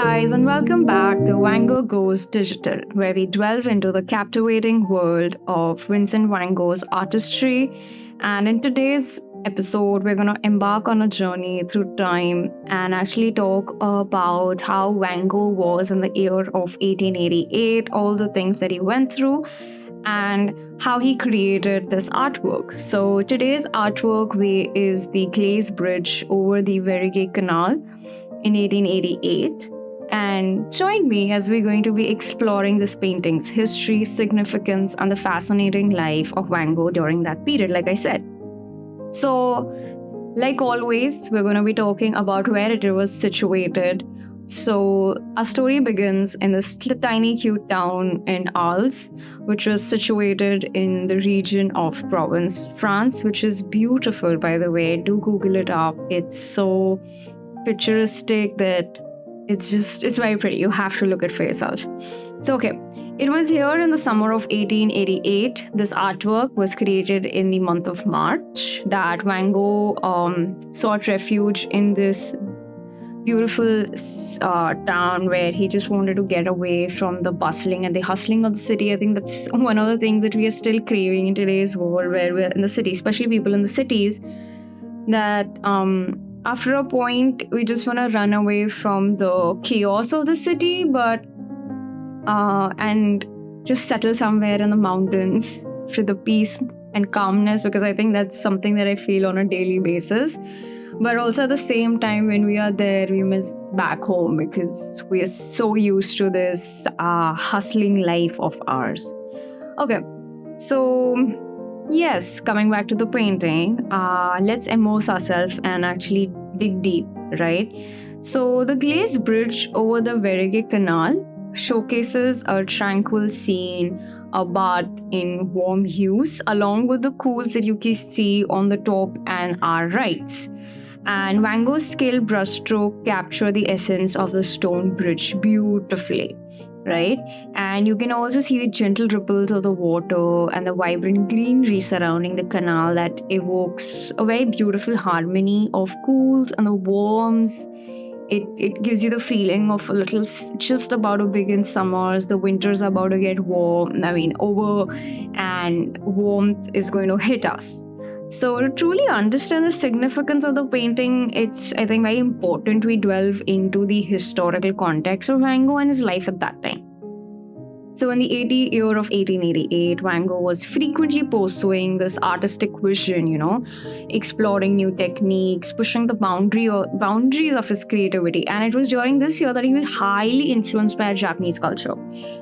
guys, and welcome back to Van Gogh Goes Digital, where we delve into the captivating world of Vincent Van Gogh's artistry. And in today's episode, we're going to embark on a journey through time and actually talk about how Van Gogh was in the year of 1888, all the things that he went through, and how he created this artwork. So today's artwork is the glazed bridge over the Verigay Canal in 1888. And join me as we're going to be exploring this painting's history, significance, and the fascinating life of Van Gogh during that period, like I said. So, like always, we're going to be talking about where it was situated. So, our story begins in this tiny, cute town in Arles, which was situated in the region of Provence, France, which is beautiful, by the way. Do Google it up. It's so picturesque that it's very pretty. You have to look at it for yourself. So, okay. It was here in the summer of 1888. This artwork was created in the month of March that Van Gogh sought refuge in this beautiful town where he just wanted to get away from the bustling and the hustling of the city. I think that's one of the things that we are still craving in today's world where we're in the city, especially people in the cities, that after a point, we just want to run away from the chaos of the city, and just settle somewhere in the mountains for the peace and calmness, because I think that's something that I feel on a daily basis. But also at the same time, when we are there, we miss back home because we are so used to this hustling life of ours. Okay, so yes, coming back to the painting, let's immerse ourselves and actually dig deep, right? So the glazed bridge over the Verigay Canal showcases a tranquil scene, a bath in warm hues, along with the cools that you can see on the top and our rights. And Van Gogh's skilled brushstroke capture the essence of the stone bridge beautifully, right? And you can also see the gentle ripples of the water and the vibrant greenery surrounding the canal that evokes a very beautiful harmony of cools and the warms. It gives you the feeling of a little just about to begin summers, the winters are about to get over, and warmth is going to hit us. So to truly understand the significance of the painting, it's, I think, very important we delve into the historical context of Van Gogh and his life at that time. So in the year of 1888, Van Gogh was frequently pursuing this artistic vision, exploring new techniques, pushing the boundaries of his creativity. And it was during this year that he was highly influenced by Japanese culture.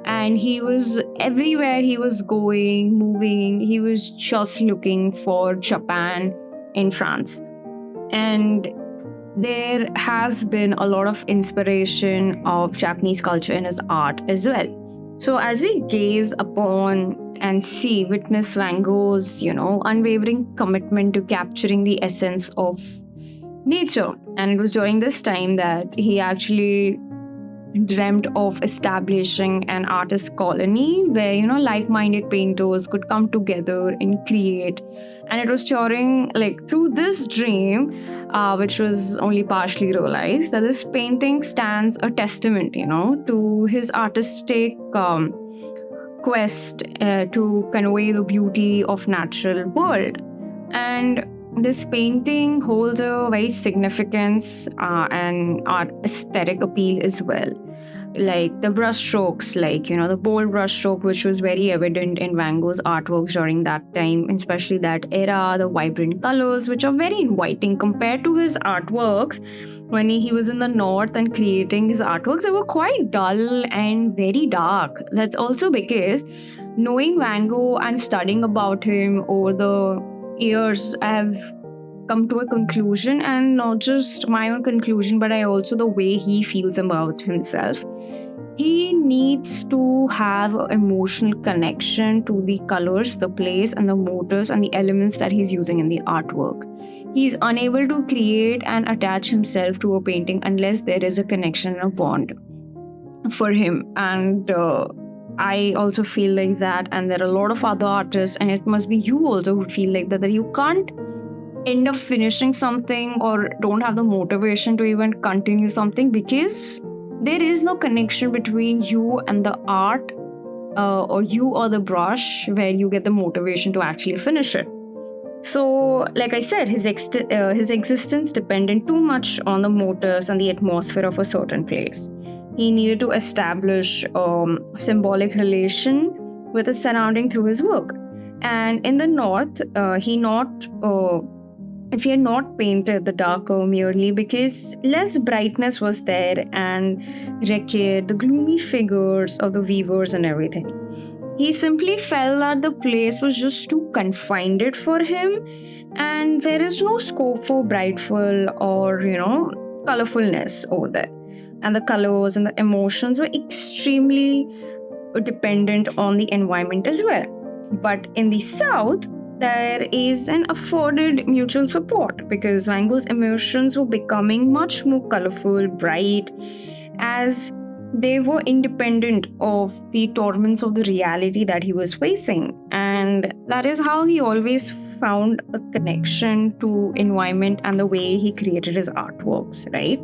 And he was everywhere he was going, moving, he was just looking for Japan in France. And there has been a lot of inspiration of Japanese culture in his art as well. So as we gaze upon and witness Van Gogh's, unwavering commitment to capturing the essence of nature. And it was during this time that he actually dreamt of establishing an artist colony where, like-minded painters could come together and create. And it was through this dream, which was only partially realized, that this painting stands a testament, to his artistic quest to convey the beauty of natural world. And this painting holds a very significance and art aesthetic appeal as well. Like the brushstrokes, the bold brushstroke, which was very evident in Van Gogh's artworks during that time, especially that era, the vibrant colors, which are very inviting compared to his artworks when he was in the north and creating his artworks. They were quite dull and very dark. That's also because knowing Van Gogh and studying about him over the years, I have come to a conclusion, and not just my own conclusion, but the way he feels about himself. He needs to have an emotional connection to the colors, the place, and the motives and the elements that he's using in the artwork. He's unable to create and attach himself to a painting unless there is a connection and a bond for him. And I also feel like that, and there are a lot of other artists, and it must be you also who feel like that you can't end up finishing something or don't have the motivation to even continue something because there is no connection between you and the art, or you or the brush, where you get the motivation to actually finish it. So, like I said, his existence depended too much on the motives and the atmosphere of a certain place. He needed to establish symbolic relation with his surrounding through his work. And in the north, if he had not painted the darker merely because less brightness was there and required the gloomy figures of the weavers and everything. He simply felt that the place was just too confined for him, and there is no scope for brightful or, colorfulness over there. And the colors and the emotions were extremely dependent on the environment as well. But in the south, there is an afforded mutual support because Van Gogh's emotions were becoming much more colorful, bright, as they were independent of the torments of the reality that he was facing. And that is how he always found a connection to environment and the way he created his artworks, right?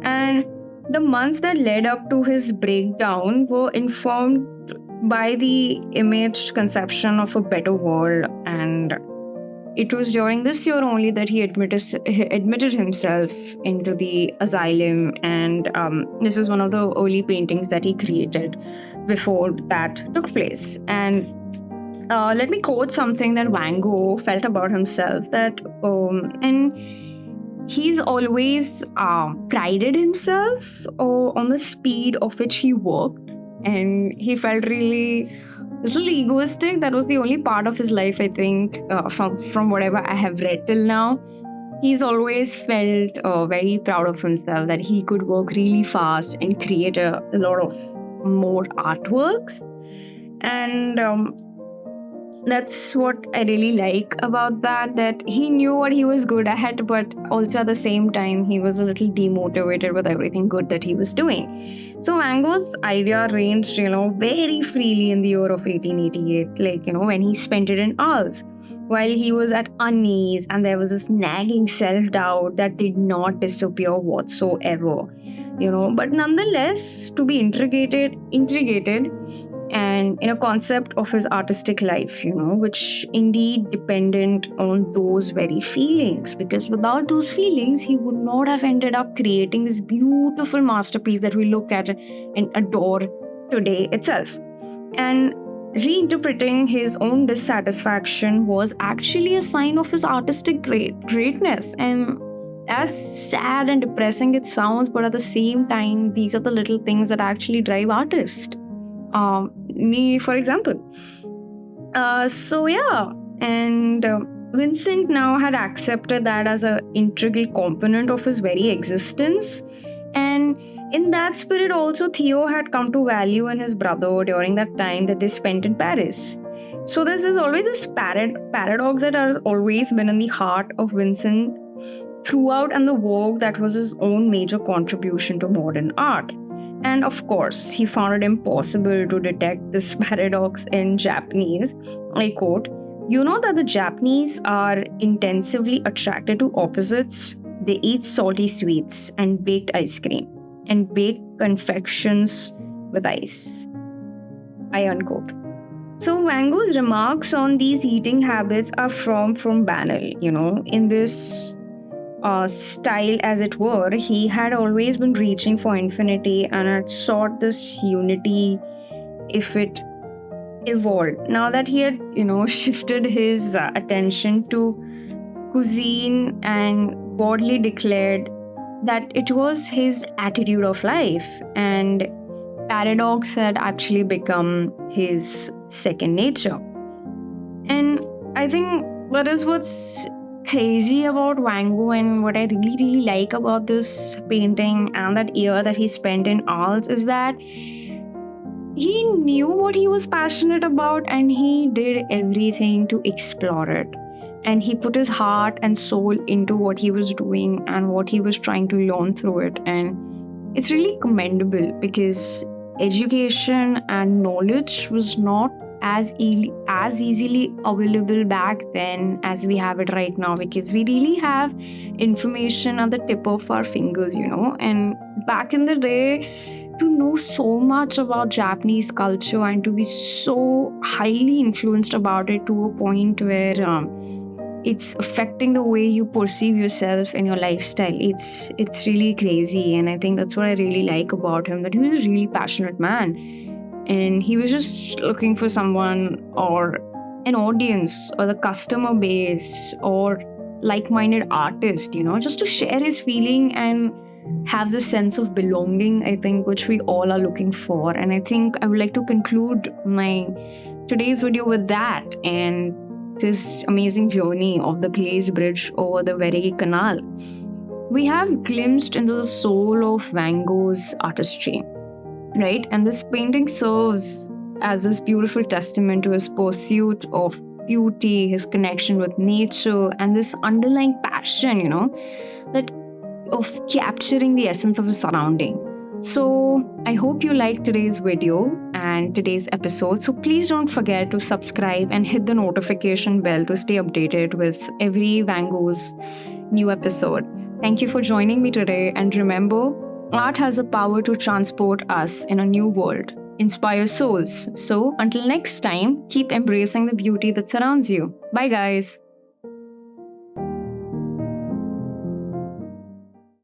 And the months that led up to his breakdown were informed by the imaged conception of a better world, and it was during this year only that he admitted himself into the asylum, and this is one of the early paintings that he created before that took place. And let me quote something that Van Gogh felt about himself, that and he's always prided himself on the speed of which he worked, and he felt really little egoistic. That was the only part of his life, I think, from whatever I have read till now. He's always felt very proud of himself that he could work really fast and create a lot of more artworks. And that's what I really like about that he knew what he was good at, but also at the same time, he was a little demotivated with everything good that he was doing. So Van Gogh's idea ranged, very freely in the year of 1888, when he spent it in Arles, while he was at unease, and there was this nagging self-doubt that did not disappear whatsoever, but nonetheless, to be intrigated and in a concept of his artistic life, which indeed dependent on those very feelings, because without those feelings, he would not have ended up creating this beautiful masterpiece that we look at and adore today itself. And reinterpreting his own dissatisfaction was actually a sign of his artistic greatness. And as sad and depressing it sounds, but at the same time, these are the little things that actually drive artists. Me, for example. And Vincent now had accepted that as an integral component of his very existence. And in that spirit also, Theo had come to value in his brother during that time that they spent in Paris. So there's always this paradox that has always been in the heart of Vincent throughout, and the work that was his own major contribution to modern art. And of course, he found it impossible to detect this paradox in Japanese. I quote, "You know that the Japanese are intensively attracted to opposites. They eat salty sweets and baked ice cream and bake confections with ice." I unquote. So Van Gogh's remarks on these eating habits are from banal, in this style, as it were. He had always been reaching for infinity and had sought this unity if it evolved. Now that he had, shifted his attention to cuisine and boldly declared that it was his attitude of life, and paradox had actually become his second nature. And I think that is what's crazy about Van Gogh, and what I really, really like about this painting and that year that he spent in Arles is that he knew what he was passionate about, and he did everything to explore it. And he put his heart and soul into what he was doing and what he was trying to learn through it. And it's really commendable because education and knowledge was not as easily available back then as we have it right now, because we really have information at the tip of our fingers, and back in the day, to know so much about Japanese culture and to be so highly influenced about it to a point where it's affecting the way you perceive yourself and your lifestyle. It's really crazy, and I think that's what I really like about him. That he was a really passionate man, and he was just looking for someone or an audience or the customer base or like-minded artist, just to share his feeling and have this sense of belonging, I think, which we all are looking for. And I think I would like to conclude my today's video with that and this amazing journey of the glazed bridge over the Veregi Canal. We have glimpsed into the soul of Van Gogh's artistry, right? And this painting serves as this beautiful testament to his pursuit of beauty, his connection with nature, and this underlying passion, that of capturing the essence of his surrounding. So I hope you liked today's video and today's episode. So please don't forget to subscribe and hit the notification bell to stay updated with every Van Gogh's new episode. Thank you for joining me today. And remember, art has the power to transport us in a new world, inspire souls. So until next time, keep embracing the beauty that surrounds you. Bye guys.